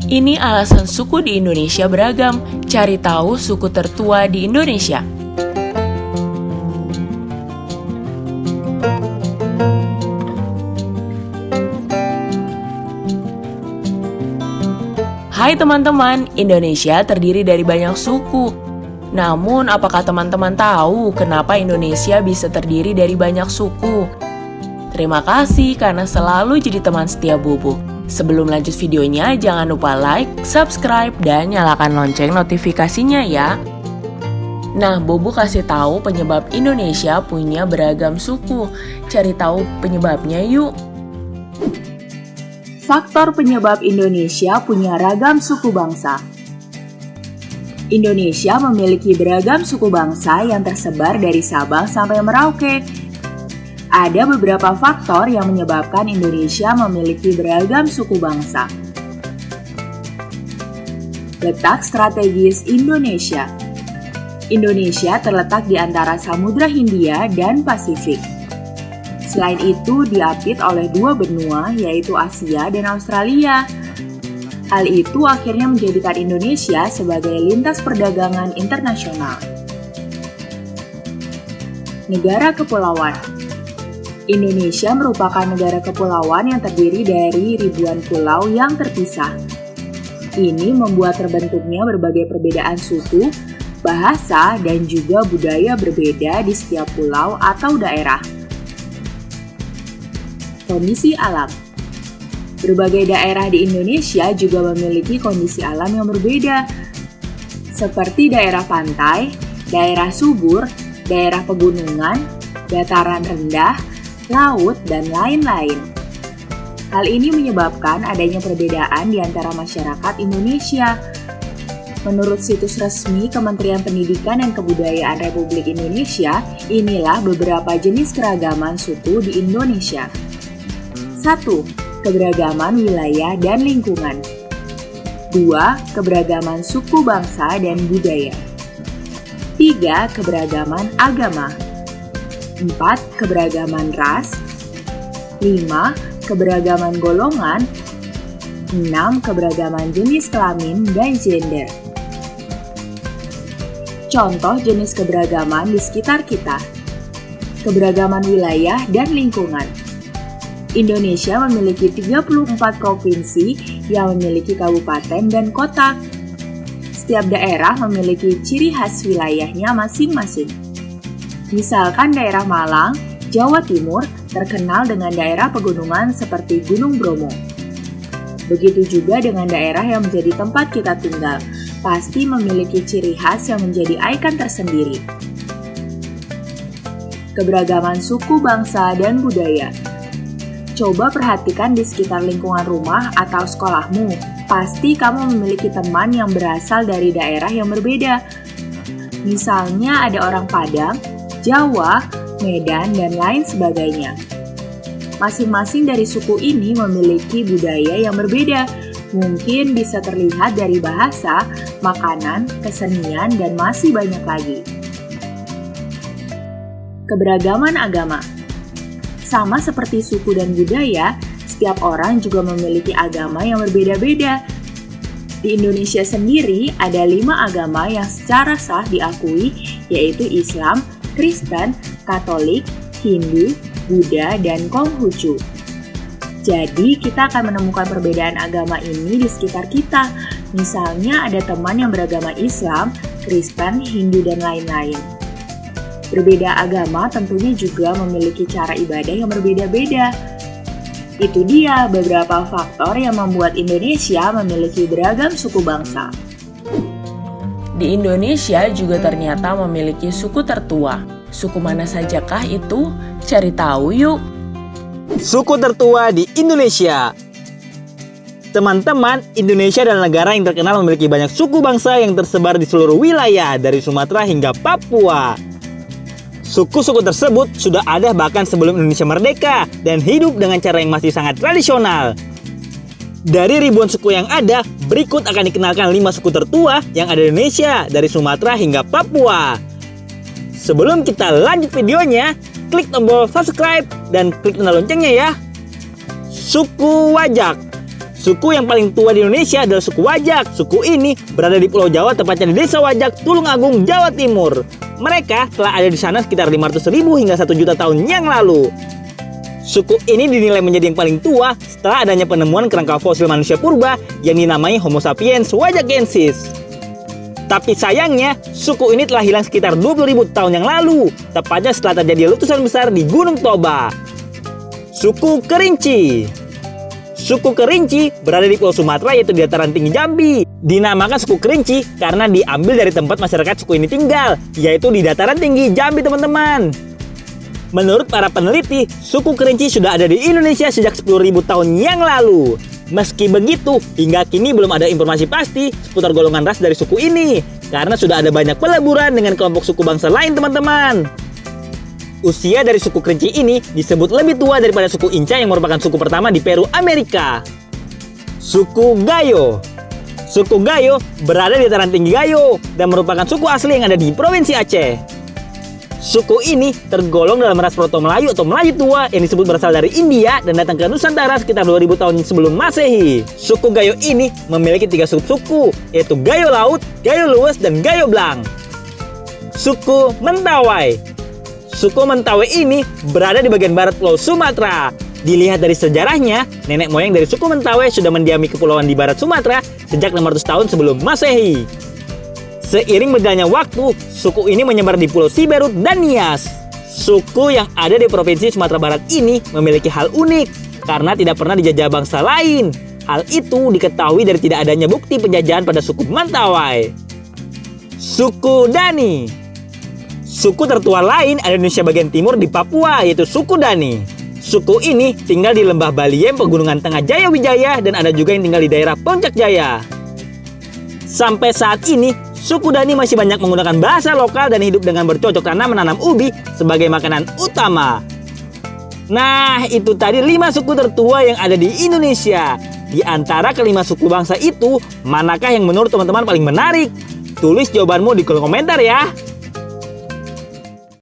Ini alasan suku di Indonesia beragam. Cari tahu suku tertua di Indonesia. Hai teman-teman, Indonesia terdiri dari banyak suku. Namun, apakah teman-teman tahu kenapa Indonesia bisa terdiri dari banyak suku? Terima kasih karena selalu jadi teman setia Bobo. Sebelum lanjut videonya, jangan lupa like, subscribe, dan nyalakan lonceng notifikasinya ya. Nah, Bobo kasih tahu penyebab Indonesia punya beragam suku. Cari tahu penyebabnya yuk. Faktor penyebab Indonesia punya ragam suku bangsa. Indonesia memiliki beragam suku bangsa yang tersebar dari Sabang sampai Merauke. Ada beberapa faktor yang menyebabkan Indonesia memiliki beragam suku bangsa. Letak strategis Indonesia. Indonesia terletak di antara Samudra Hindia dan Pasifik. Selain itu, diapit oleh dua benua, yaitu Asia dan Australia. Hal itu akhirnya menjadikan Indonesia sebagai lintas perdagangan internasional. Negara kepulauan. Indonesia merupakan negara kepulauan yang terdiri dari ribuan pulau yang terpisah. Ini membuat terbentuknya berbagai perbedaan suku, bahasa, dan juga budaya berbeda di setiap pulau atau daerah. Kondisi alam. Berbagai daerah di Indonesia juga memiliki kondisi alam yang berbeda, seperti daerah pantai, daerah subur, daerah pegunungan, dataran rendah, laut, dan lain-lain. Hal ini menyebabkan adanya perbedaan di antara masyarakat Indonesia. Menurut situs resmi Kementerian Pendidikan dan Kebudayaan Republik Indonesia, inilah beberapa jenis keragaman suku di Indonesia. 1. Keberagaman wilayah dan lingkungan. 2. Keberagaman suku bangsa dan budaya. 3. Keberagaman agama. 4. Keberagaman ras. 5. Keberagaman golongan. 6. Keberagaman jenis kelamin dan gender. Contoh jenis keberagaman di sekitar kita. Keberagaman wilayah dan lingkungan. Indonesia memiliki 34 provinsi yang memiliki kabupaten dan kota. Setiap daerah memiliki ciri khas wilayahnya masing-masing. Misalkan daerah Malang, Jawa Timur terkenal dengan daerah pegunungan seperti Gunung Bromo. Begitu juga dengan daerah yang menjadi tempat kita tinggal, pasti memiliki ciri khas yang menjadi ikon tersendiri. Keberagaman suku, bangsa, dan budaya. Coba perhatikan di sekitar lingkungan rumah atau sekolahmu. Pasti kamu memiliki teman yang berasal dari daerah yang berbeda. Misalnya ada orang Padang, Jawa, Medan, dan lain sebagainya. Masing-masing dari suku ini memiliki budaya yang berbeda. Mungkin bisa terlihat dari bahasa, makanan, kesenian, dan masih banyak lagi. Keberagaman agama. Sama seperti suku dan budaya, setiap orang juga memiliki agama yang berbeda-beda. Di Indonesia sendiri ada 5 agama yang secara sah diakui, yaitu Islam, Kristen, Katolik, Hindu, Buddha, dan Konghucu. Jadi, kita akan menemukan perbedaan agama ini di sekitar kita. Misalnya, ada teman yang beragama Islam, Kristen, Hindu, dan lain-lain. Berbeda agama tentunya juga memiliki cara ibadah yang berbeda-beda. Itu dia beberapa faktor yang membuat Indonesia memiliki beragam suku bangsa. Di Indonesia juga ternyata memiliki suku tertua. Suku mana sajakah itu? Cari tahu yuk. Suku tertua di Indonesia. Teman-teman, Indonesia adalah negara yang terkenal memiliki banyak suku bangsa yang tersebar di seluruh wilayah dari Sumatera hingga Papua. Suku-suku tersebut sudah ada bahkan sebelum Indonesia merdeka dan hidup dengan cara yang masih sangat tradisional. Dari ribuan suku yang ada, berikut akan dikenalkan 5 suku tertua yang ada di Indonesia dari Sumatera hingga Papua. Sebelum kita lanjut videonya, klik tombol subscribe dan klik tanda loncengnya ya. Suku Wajak. Suku yang paling tua di Indonesia adalah suku Wajak. Suku ini berada di Pulau Jawa, tepatnya di Desa Wajak, Tulungagung, Jawa Timur. Mereka telah ada di sana sekitar 500.000 hingga 1 juta tahun yang lalu. Suku ini dinilai menjadi yang paling tua setelah adanya penemuan kerangka fosil manusia purba yang dinamai Homo sapiens wajakensis. Tapi sayangnya, suku ini telah hilang sekitar 20.000 tahun yang lalu, tepatnya setelah terjadi letusan besar di Gunung Toba. Suku Kerinci. Suku Kerinci berada di Pulau Sumatera, yaitu di dataran tinggi Jambi. Dinamakan suku Kerinci karena diambil dari tempat masyarakat suku ini tinggal, yaitu di dataran tinggi Jambi, teman-teman. Menurut para peneliti, suku Kerinci sudah ada di Indonesia sejak 10.000 tahun yang lalu. Meski begitu, hingga kini belum ada informasi pasti seputar golongan ras dari suku ini, karena sudah ada banyak peleburan dengan kelompok suku bangsa lain, teman-teman. Usia dari suku Kerinci ini disebut lebih tua daripada suku Inca yang merupakan suku pertama di Peru, Amerika. Suku Gayo. Suku Gayo berada di dataran tinggi Gayo dan merupakan suku asli yang ada di Provinsi Aceh. Suku ini tergolong dalam ras Proto-Melayu atau Melayu tua yang disebut berasal dari India dan datang ke Nusantara sekitar 2000 tahun sebelum Masehi. Suku Gayo ini memiliki 3 subsuku, yaitu Gayo Laut, Gayo Luas, dan Gayo Blang. Suku Mentawai. Suku Mentawai ini berada di bagian barat Pulau Sumatera. Dilihat dari sejarahnya, nenek moyang dari suku Mentawai sudah mendiami kepulauan di barat Sumatera sejak 600 tahun sebelum Masehi. Seiring berjalannya waktu, suku ini menyebar di Pulau Siberut dan Nias. Suku yang ada di Provinsi Sumatera Barat ini memiliki hal unik karena tidak pernah dijajah bangsa lain. Hal itu diketahui dari tidak adanya bukti penjajahan pada suku Mentawai. Suku Dani. Suku tertua lain ada di Indonesia bagian timur di Papua, yaitu suku Dani. Suku ini tinggal di lembah Baliem, Pegunungan Tengah Jaya Wijaya, dan ada juga yang tinggal di daerah Puncak Jaya. Sampai saat ini, suku Dani masih banyak menggunakan bahasa lokal dan hidup dengan bercocok tanam menanam ubi sebagai makanan utama. Nah, itu tadi 5 suku tertua yang ada di Indonesia. Di antara kelima suku bangsa itu, manakah yang menurut teman-teman paling menarik? Tulis jawabanmu di kolom komentar ya.